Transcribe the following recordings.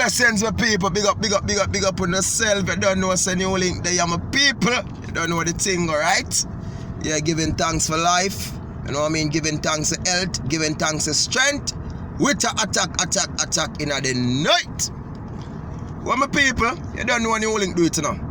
Blessings with people. Big up on yourself. You don't know say newlink. They are my people. You don't know the thing, alright? Yeah, giving thanks for life. You know what I mean? Giving thanks for health. Giving thanks for strength. With a attack in the night. What my people? You don't know what newlink do it now.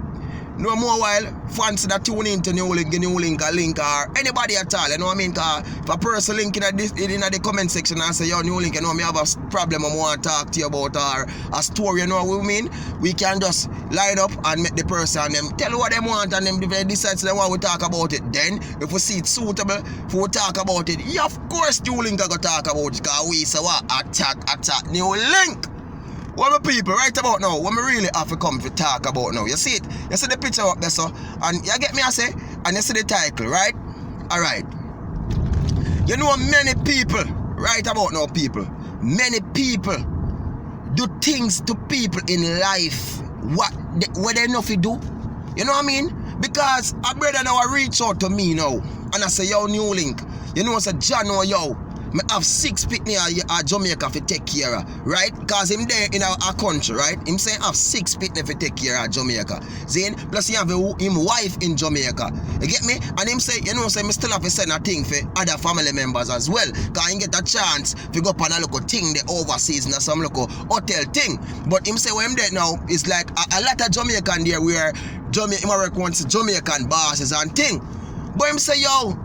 No more while fans that tune into newlink a link or anybody at all, you know what I mean? Cause if a person link in the comment section and say, yo, newlink, you know, me have a problem I want to talk to you about or a story, you know what I mean? We can just line up and make the person and them tell what they want and them if they decide they want to talk about it. Then, if we see it suitable for talk about it, yeah, of course newlink I go talk about it because we say what? Attack, newlink. What my people right about now, what me really have to come to talk about now. You see it? You see the picture up there, so and you get me I say, and you see the title, right? Alright. You know many people, right about now people, many people do things to people in life what they know to do. You know what I mean? Because a brother now reach out to me now and I say, yo, newlink, you know I say, John, no, yo, I have 6 picnic at Jamaica to take care of, right? Because him there in our country, right? Him say have 6 picnic to take care of Jamaica. Then plus he have him wife in Jamaica. You get me? And him say, you know, say me still have to send a thing for other family members as well. Because he get a chance to go up on a local thing the overseas and some local hotel thing. But him say when him there now, it's like a lot of Jamaican there where Jamaica wants Jamaican bosses and thing. But him say, yo,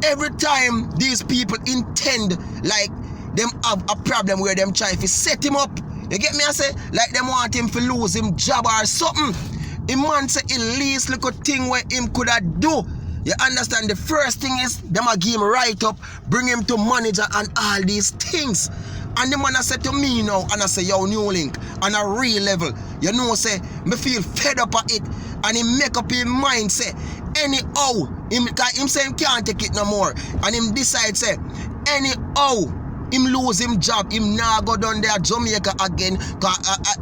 every time these people intend like them have a problem where them try to set him up, you get me I say, like them want him to lose him job or something, him man say at least little thing where him could have do. You understand? The first thing is them a give him right up, bring him to manager and all these things. And the man I say to me now, and I say, yo, newlink, on a real level, you know, say, me feel fed up at it, and he make up his mind, say, anyhow, him say him can't take it no more, and him decide, say, anyhow, him lose him job, him now go down there Jamaica again,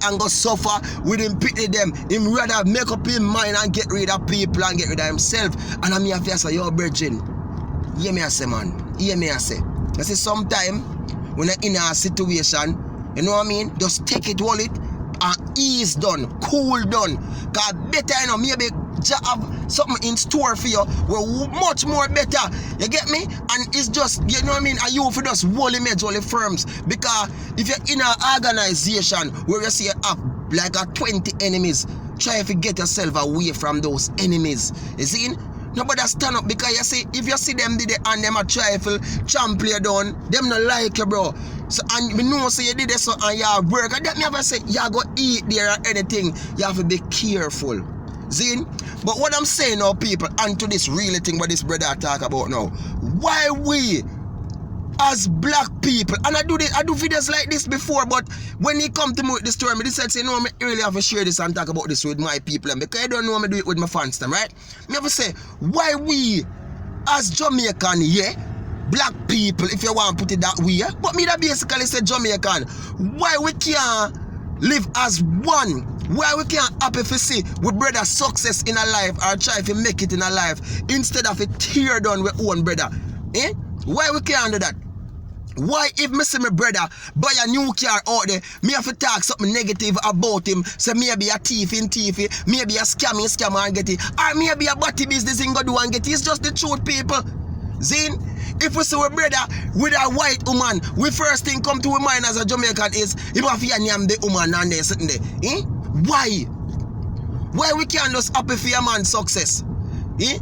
and go suffer with him pity them, him rather make up his mind and get rid of people and get rid of himself. And I'm here to say, yo, virgin, hear me I say, man, hear me I say, you see, sometime, when you're in a situation, you know what I mean? Just take it, hold it, and ease done, cool done. Because better, you know, maybe have something in store for you, we're much more better. You get me? And it's just, you know what I mean? Are you for just wholly made, wholly firms? Because if you're in an organization where you see you have like a 20 enemies, try to get yourself away from those enemies. You see? Nobody stand up because you see, if you see them did it and them a trifle, trample you down, them not like you, bro. So, and we know say you did this so and you work, and that never say you go eat there or anything. You have to be careful. Zin? But what I'm saying now, people, and to this really thing what this brother talk about now, why we as black people, and I do videos like this before, but when he come to me with this story, he said, say, no, I really have to share this and talk about this with my people, and because I don't know me do it with my fans, right? Me have to say, why we as Jamaican, yeah, black people, if you want to put it that way, but me that basically say Jamaican, why we can't live as one? Why we can't happy to see we brother success in a life or try to make it in a life instead of a tear down with own brother? Eh? Why we can't do that? Why if me see my brother buy a new car out there, me have to talk something negative about him, say maybe a thief, maybe a scammer and get it, or maybe a body business and go do and get it. It's just the truth, people. Zin, if we see a brother with a white woman, we first thing come to our mind as a Jamaican is, if I feel name the woman and there sitting there. Eh? Why? Why we can't just happy for a man's success? Eh?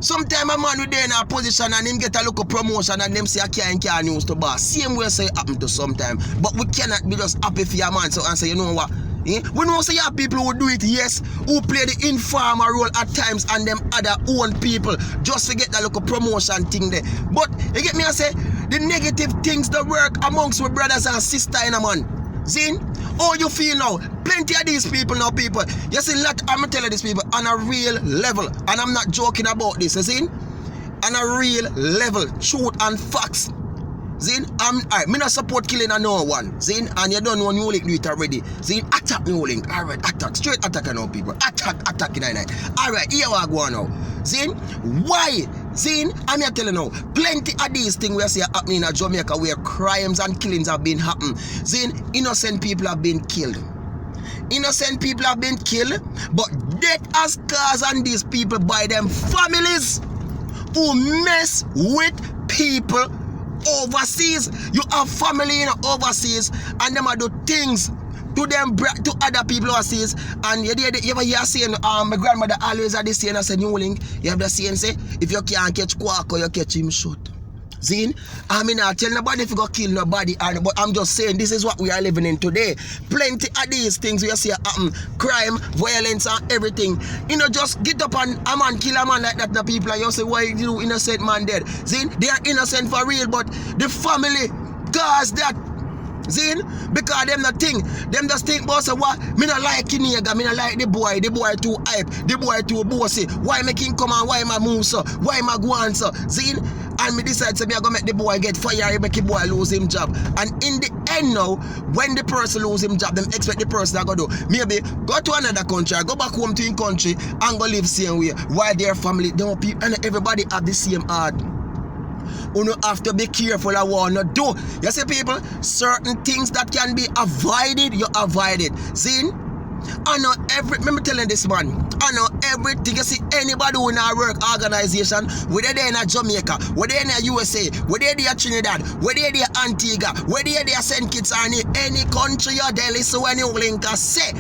Sometimes a man will be in a position and him get a local promotion and them say I can't use to boss. Same way say it happen to sometime. But we cannot be just happy for a man so and say, you know what? Eh? We know say you people who do it, yes, who play the informer role at times and them other own people just to get that local promotion thing there. But you get me I say the negative things that work amongst our brothers and sisters in a man. Zin? How you feel now? Plenty of these people now, people. You see, I'm telling these people on a real level, and I'm not joking about this, you see? On a real level, truth and facts. Zin, alright, me not support killing a no one. Zin, and you don't know newlink do it already. Zin, attack newlink. Alright, attack. Straight attack now, people. Attack in the night. Alright, here we go now. Zin, why? Zin, I'm here telling you now, plenty of these things we see happening in Jamaica where crimes and killings have been happening. Zin, innocent people have been killed. Innocent people have been killed, but death has caused on these people by them families who mess with people overseas. You have family in overseas and them do things to them, to other people overseas. And you ever hear saying, my grandmother always had this saying, I said, newlink, you have the saying, say, if you can't catch quack or you catch him short. Zine, I mean, I tell nobody if you go kill nobody, but I'm just saying this is what we are living in today. Plenty of these things we see happen, crime, violence, and everything. You know, just get up and a man kill a man like that. The people and you say, why you innocent man dead? Zine, they are innocent for real, but the family cause that. Zine, because them not think, them just think about so what, me not like Kinega, me not like the boy too hype, the boy too bossy, why make him come and why am I move so, why am I go on so, Zine, and me decide to be I go make the boy get fired, make the boy lose him job, and in the end now, when the person lose him job, them expect the person to go do, maybe go to another country, go back home to his country, and go live same way, while their family, don't people, and everybody have the same heart. You know, have to be careful of what you do. You see people, certain things that can be avoided, you avoid it. See? I know let me tell you this man, I know everything. You see anybody who in our work organization, whether they're in Jamaica, whether they're in USA, whether they're Trinidad, whether they're Antigua, whether they're St. Kitts or any country you're there, listen when you link and say,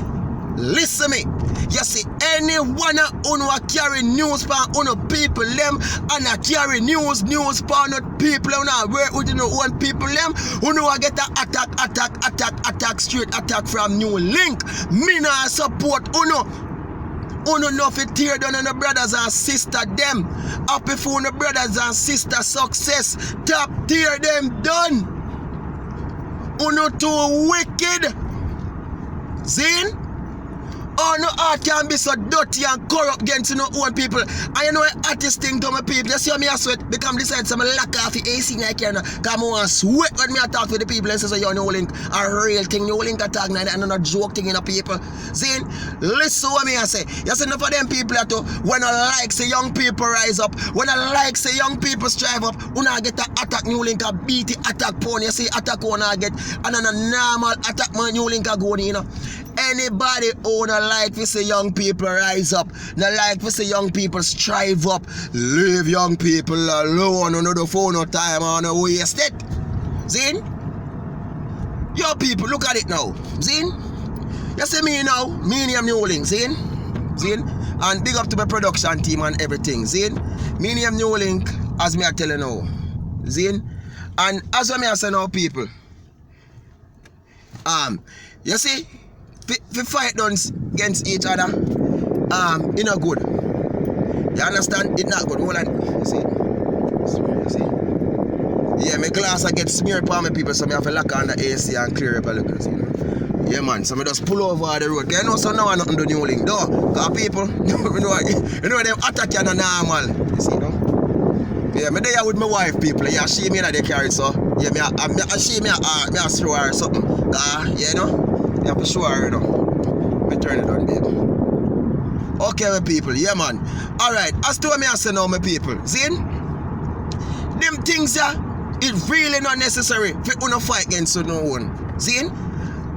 listen me. You see, anyone who carry news for uno people them and carry news for not people who work with own people them who get an attack, straight attack from newlink. Me not support uno know fi tear down on the brothers and sisters them. Happy for the brothers and sisters success. Top tear them done. Uno too wicked. Zine? Oh, no heart can be so dirty and corrupt against own people. And you know what artist thing to my people? You see me a sweat, become decide some lack of the AC I can come on sweat when me talk with the people and say so you know link a real thing, no link attack and not a joke thing in the people. See, listen what me I say. You see enough of them people that when I like say young people rise up, when I like say young people strive up, when I get the attack new link a beat the attack phone, you see attack one I get and then a normal attack my new link a go in, you know. Anybody who not like to see young people rise up, not like to see young people strive up, leave young people alone, on the phone no time on no waste it. Zin? Yo people, look at it now. Zin? You see me now, me name newlink, Zin? Zin? And big up to my production team and everything, Zin? Me name newlink, as me I tell you now. Zin? And as me I say now people, you see, if fight done against each other, it not good. You understand? It's not good. Hold on. You see? Yeah, my glass I get smeared upon my people, so I have to lock on the AC and clear up a little, you know. Yeah man, so I just pull over the road. You know, so now I nothing do newlink. No, because people, you know them attack you normal. You see, you know? Yeah, me there with my wife people. Yeah, she me in the car, so yeah, she me I throw her or something. You know? You have to show her, you know. Me turn it on, baby. Okay, my people, yeah, man. Alright, as to me, I say now, my people. Zin? Them things, it really not necessary for you to fight against no one. Zin?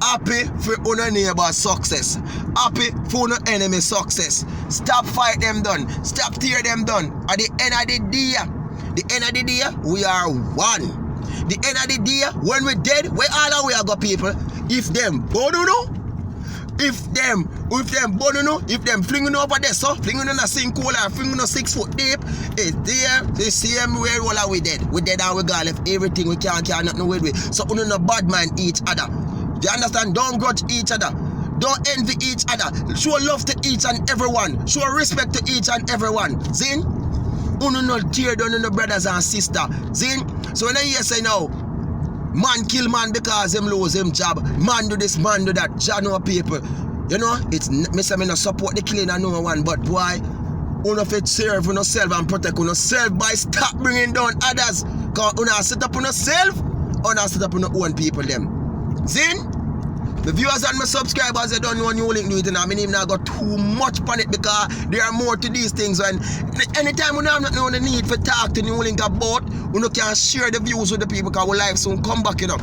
Happy for your neighbor success. Happy for your enemy success. Stop fight them done. Stop tear them done. At the end of the day, we are one. The end of the day, when we dead, where all we are go people. If them bonuno, if them bonuno, if them flinging over there, so flinging on a sinkhole or flinging on 6 foot deep, it's there the same way all we dead. We dead and we got left everything we can't nothing with. So we no bad mind each other. Do you understand? Don't grudge each other. Don't envy each other. Show love to each and everyone. Show respect to each and everyone. Zin? Uno no tear down on the brothers and sisters. Zin? So when I hear say now, man kill man because him lose him job. Man do this, man do that. Jah know people. You know, it's me say me no support the killing of no one, but boy, uno fit serve uno self and protect uno self by stop bringing down others. Cause uno set up uno self, uno set up uno own people them. Zin? The viewers and my subscribers, they don't know newlink do it, and I mean even I got too much on it because there are more to these things. And anytime we have not know the need for talk to newlink about, we can share the views with the people because our life soon come back, you know.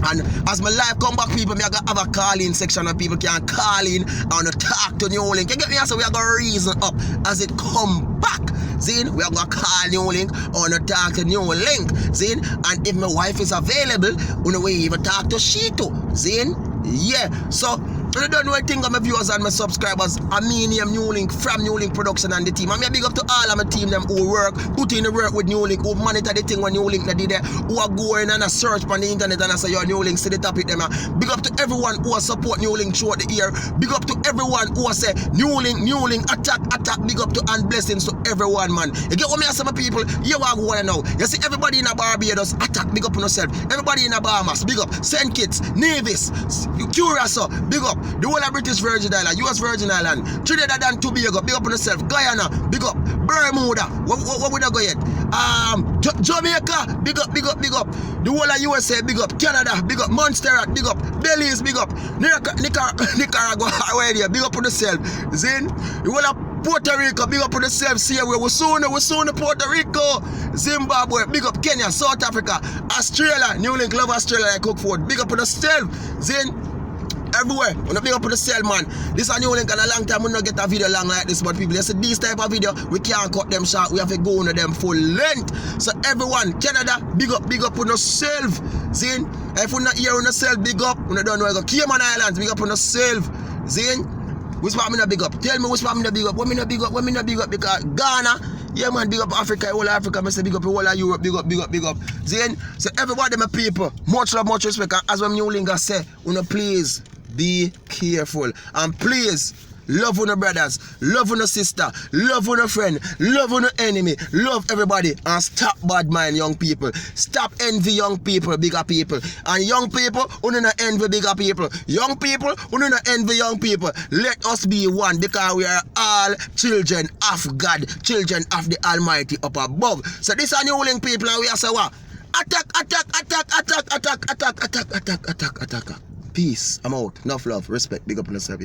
And as my life come back, people, me I got have a call-in section where people can call in and talk to Newlink. You get me? So we are going to reason up as it come back. Zin, we are going to call Newlink or talk to Newlink. Zin, and if my wife is available, we even talk to she too. Zin, yeah. So I don't know anything of my viewers and my subscribers. I mean, Newlink from Newlink Production and the team. I'm big up to all of my team them who work, put in the work with Newlink, who monitor the thing when Newlink did there, who are going and a search on the internet and I say, yo, Newlink, see the topic them. Big up to everyone who support Newlink throughout the year. Big up to everyone who say Newlink, attack. Big up to and blessings to everyone, man. You get what me say, my people? You are going now. You see everybody in a Barbados, attack, big up on yourself. Everybody in a Bahamas, big up. St. Kitts, Nevis, Curacao, big up. The whole of British Virgin Island, US Virgin Island, Trinidad and Tobago, big up on yourself. Guyana, big up. Bermuda, what would I go yet? Jamaica, big up. The whole of USA, big up. Canada, big up. Montserrat, big up. Belize, big up. Nicaragua, where there, big up on yourself. Zin, the whole of Puerto Rico, big up on yourself. See where we soon Puerto Rico, Zimbabwe, big up Kenya, South Africa, Australia, Newlink love Australia like cook food. Big up on yourself. Zin, everywhere. When I big up on the cell, man. This is Newlink and a long time we not get a video long like this, but people, you see this type of video, we can't cut them short. We have to go on them full length. So everyone, Canada, big up on yourself. Zin, if you're not here on yourself, big up. When you don't know, you go Cayman Islands, big up on yourself. Zin, which part me not big up? Tell me which part me not big up. What me not big up? Because Ghana, yeah man, big up Africa, all Africa, I say big up all of Europe, big up. Zin, so everybody, my people, much love, much respect. And as when Newlink say, please be careful and please love on your brothers, love on your sister, love on your friend, love on your enemy, love everybody and stop bad mind young people. Stop envy young people, bigger people. And young people who do not envy bigger people. Young people who do not envy young people. Let us be one because we are all children of God, children of the Almighty up above. So this are Newlink people and we are saying what? Attack. Peace. I'm out. Enough love, respect, big up on yourself.